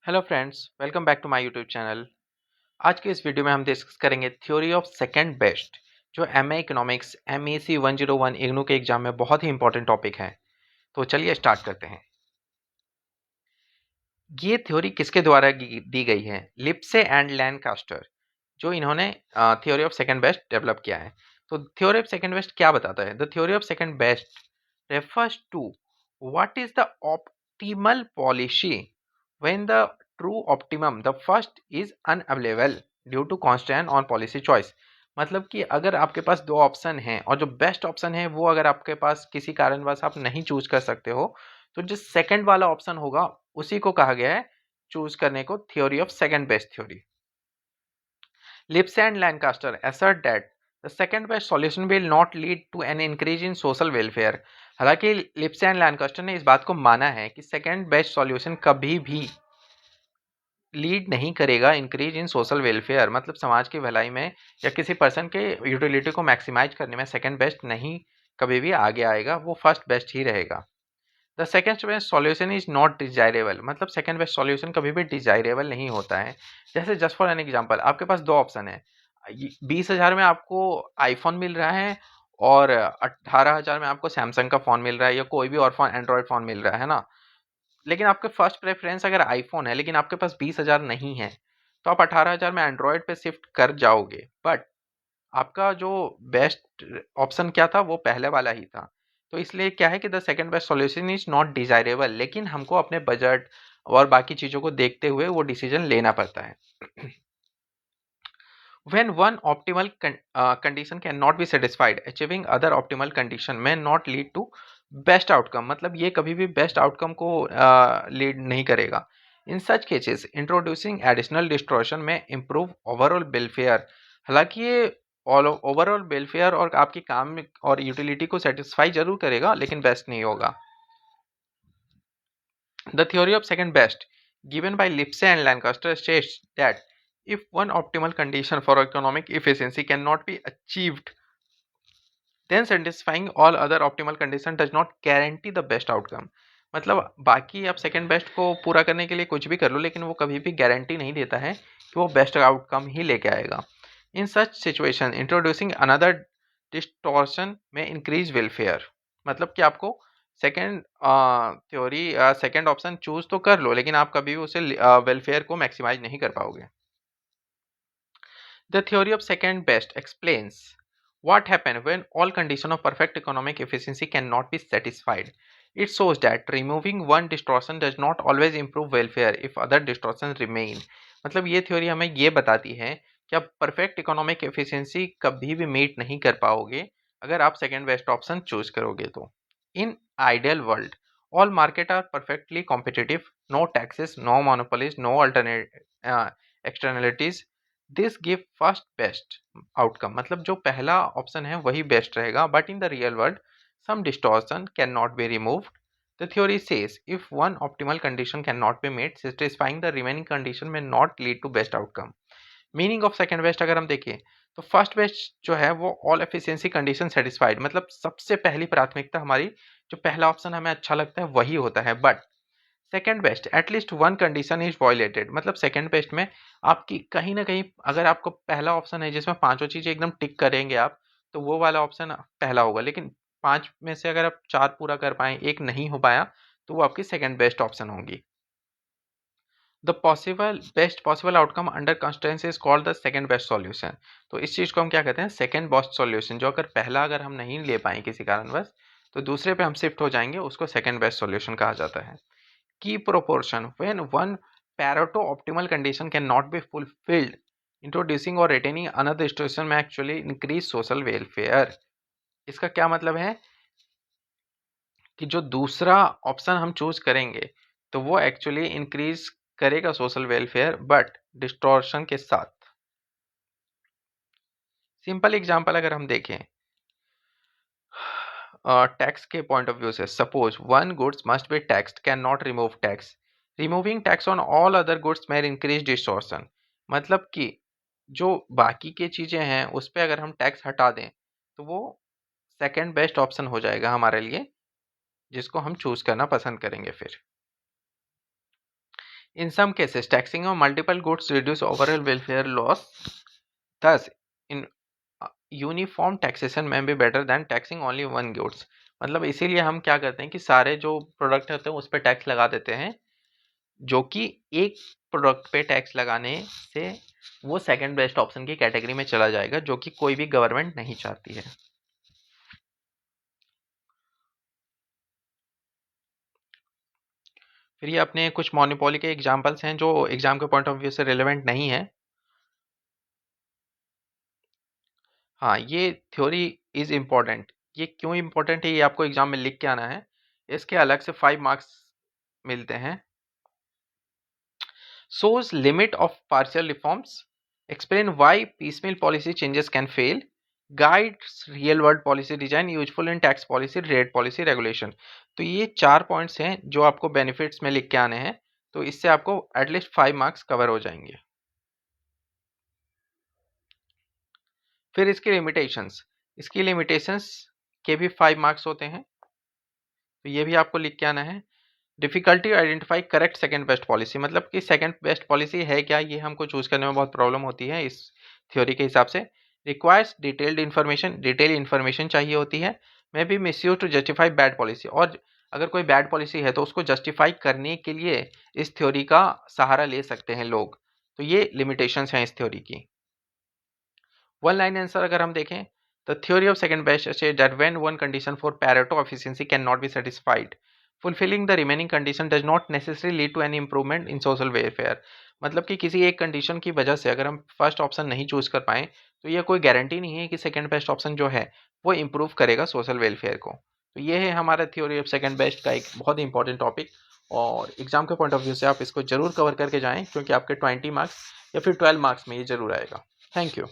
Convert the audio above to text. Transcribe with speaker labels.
Speaker 1: Hello friends, welcome back to my YouTube channel. आज के इस वीडियो में हम डिस्कस करेंगे थ्योरी ऑफ सेकंड बेस्ट, जो एमए इकोनॉमिक्स MEC 101 इग्नू के एग्जाम में बहुत ही इंपॉर्टेंट टॉपिक है। तो चलिए स्टार्ट करते हैं। ये थ्योरी किसके द्वारा दी गई है? लिप्से एंड लैनकास्टर, जो इन्होंने theory of second best develop किया है। तो थ्योरी ऑफ सेकंड बेस्ट क्या बताता है? The theory of second best refers to what is the optimal policy when the true optimum the first is unavailable due to constraint on policy choice। मतलब कि अगर आपके पास दो ऑप्शन हैं और जो बेस्ट ऑप्शन है वो अगर आपके पास किसी कारणवश आप नहीं चूज कर सकते हो, तो जो सेकंड वाला ऑप्शन होगा उसी को कहा गया है चूज करने को theory of second best theory. Lipse and Lancaster assert that the second best solution will not lead to an increase in social welfare। हालांकि लिप्स एंड लैनकास्टर ने इस बात को माना है कि सेकंड बेस्ट सॉल्यूशन कभी भी लीड नहीं करेगा इंक्रीज इन सोशल वेलफेयर, मतलब समाज की भलाई में या किसी पर्सन के यूटिलिटी को मैक्सिमाइज करने में सेकंड बेस्ट नहीं कभी भी आगे आएगा, वो फर्स्ट बेस्ट ही रहेगा। The second best solution is not desirable, मतलब सेकेंड बेस्ट सॉल्यूशन कभी भी डिजायरेबल नहीं होता है। जैसे जस्ट फॉर एन एग्जांपल, आपके पास दो ऑप्शन है। 20,000 में आपको आईफोन मिल रहा है और 18,000 में आपको सैमसंग का फोन मिल रहा है या कोई भी और फोन एंड्रॉयड फोन मिल रहा है ना। लेकिन आपके फर्स्ट प्रेफरेंस अगर आईफोन है लेकिन आपके पास 20,000 नहीं है, तो आप 18,000 में एंड्रॉयड पे शिफ्ट कर जाओगे। बट आपका जो बेस्ट ऑप्शन क्या था? वो पहले वाला ही था। तो इसलिए क्या है कि the second best solution is not desirable, लेकिन हमको अपने बजट और बाकी चीजों को देखते हुए वो डिसीजन लेना पड़ता है। When one optimal condition cannot be satisfied, achieving other optimal condition may not lead to best outcome। मतलब ये कभी भी बेस्ट आउटकम को लीड नहीं करेगा। In such cases introducing additional distortion may improve overall welfare. हालांकि ये ओवरऑल वेलफेयर और आपकी काम और यूटिलिटी को सेटिस्फाई जरूर करेगा, लेकिन बेस्ट नहीं होगा। The theory of second best, given by Lipse and Lancaster, states that if one optimal condition for economic efficiency cannot be achieved, then satisfying all other optimal condition does not guarantee the best outcome। मतलब बाकी आप second best को पूरा करने के लिए कुछ भी कर लो, लेकिन वो कभी भी गारंटी नहीं देता है कि वो बेस्ट आउटकम ही लेके आएगा। In such situation introducing another distortion may increase welfare. मतलब कि आपको second theory second option choose तो कर लो, लेकिन आप कभी भी उसे वेलफेयर को मैक्सिमाइज नहीं कर पाओगे। The theory of second best explains what happens when all conditions of perfect economic efficiency cannot be satisfied। It shows that removing one distortion does not always improve welfare if other distortions remain। मतलब ये theory हमें ये बताती है कि आप perfect economic efficiency कभी भी मीट नहीं कर पाओगे अगर आप सेकंड बेस्ट ऑप्शन चूज करोगे तो। In ideal world all market are perfectly competitive, no taxes, no monopolies, no alternate externalities। This give first best outcome, मतलब जो पहला ऑप्शन है वही बेस्ट रहेगा, but in the real world some distortion can not be removed. The theory says if one optimal condition can not be met, satisfying the remaining condition may not lead to best outcome. Meaning of second best अगर हम देखें तो first best जो है वो all efficiency condition satisfied, मतलब सबसे पहली प्राथमिकता हमारी जो पहला ऑप्शन हमें अच्छा लगता है वही होता है। But second best at least one condition is violated, मतलब सेकेंड बेस्ट में आपकी कहीं ना कहीं अगर आपको पहला ऑप्शन है जिसमें पांचों चीजें एकदम टिक करेंगे आप, तो वो वाला ऑप्शन पहला होगा। लेकिन पांच में से अगर आप चार पूरा कर पाए, एक नहीं हो पाया, तो वो आपकी सेकेंड बेस्ट ऑप्शन होगी। The possible best possible outcome under constraints is called the second best solution. तो इस चीज को हम क्या कहते हैं? Second best solution. जो अगर पहला अगर हम नहीं ले पाए किसी कारणवश, तो दूसरे पे हम शिफ्ट हो जाएंगे, उसको सेकंड बेस्ट सॉल्यूशन कहा जाता है। Key proportion when one Pareto optimal condition cannot be fulfilled, introducing or retaining another situation may actually increase social welfare। इसका क्या मतलब है कि जो दूसरा ऑप्शन हम चूज करेंगे तो वो एक्चुअली इंक्रीज करेगा सोशल वेलफेयर, बट डिस्टॉर्शन के साथ। सिंपल एग्जांपल अगर हम देखें टैक्स के पॉइंट ऑफ व्यू से, suppose one goods must be taxed can not remove tax, removing tax on all other goods में इंक्रीज डिस्टॉर्शन। मतलब कि जो बाकी की चीजें हैं उस पर अगर हम टैक्स हटा दें तो वो सेकंड बेस्ट ऑप्शन हो जाएगा हमारे लिए, जिसको हम चूज करना पसंद करेंगे। फिर In some cases, taxing on multiple goods reduce overall welfare loss. Thus, in uniform taxation may be better than taxing only one goods. मतलब इसीलिए हम क्या करते हैं कि सारे जो प्रोडक्ट होते हैं उस पर टैक्स लगा देते हैं, जो कि एक प्रोडक्ट पे टैक्स लगाने से वो सेकंड बेस्ट ऑप्शन की कैटेगरी में चला जाएगा, जो कि कोई भी गवर्नमेंट नहीं चाहती है। फिर ये अपने कुछ मोनोपोली के एग्जांपल्स हैं जो एग्जाम के पॉइंट ऑफ व्यू से रिलेवेंट नहीं है। हाँ, ये थ्योरी इज इम्पोर्टेंट। ये क्यों इम्पोर्टेंट है ये आपको एग्जाम में लिख के आना है। इसके अलग से 5 मार्क्स मिलते हैं। Shows limit of partial reforms, explain why piecemeal policy changes can fail, guides real world policy design useful in tax policy, rate policy, regulation। तो ये 4 पॉइंट्स हैं जो आपको बेनिफिट्स में लिख के आने हैं, तो इससे आपको एटलीस्ट 5 मार्क्स कवर हो जाएंगे। फिर इसकी लिमिटेशंस के भी 5 मार्क्स होते हैं, तो ये भी आपको लिख के आना है। Difficulty identify correct second best policy, मतलब कि सेकंड बेस्ट पॉलिसी है क्या, ये हमको चूज करने में बहुत प्रॉब्लम होती है इस थ्योरी के हिसाब से। Requires detailed information, detail information चाहिए होती है। May be misuse to justify bad policy, और अगर कोई बैड पॉलिसी है तो उसको जस्टिफाई करने के लिए इस थ्योरी का सहारा ले सकते हैं लोग। तो ये लिमिटेशंस हैं इस थ्योरी की। वन लाइन आंसर अगर हम देखें, the theory of second best says that when one condition for Pareto efficiency cannot be satisfied, fulfilling the remaining condition does not necessarily lead to any improvement in social welfare। मतलब कि किसी एक condition की वजह से अगर हम first option नहीं चूज कर पाए तो ये कोई गारंटी नहीं है कि सेकंड बेस्ट ऑप्शन जो है वो इम्प्रूव करेगा सोशल वेलफेयर को। तो ये है हमारा थ्योरी ऑफ सेकंड बेस्ट का एक बहुत ही इंपॉर्टेंट टॉपिक, और एग्जाम के पॉइंट ऑफ व्यू से आप इसको जरूर कवर करके जाएं, क्योंकि आपके 20 मार्क्स या फिर 12 मार्क्स में ये जरूर आएगा। Thank you.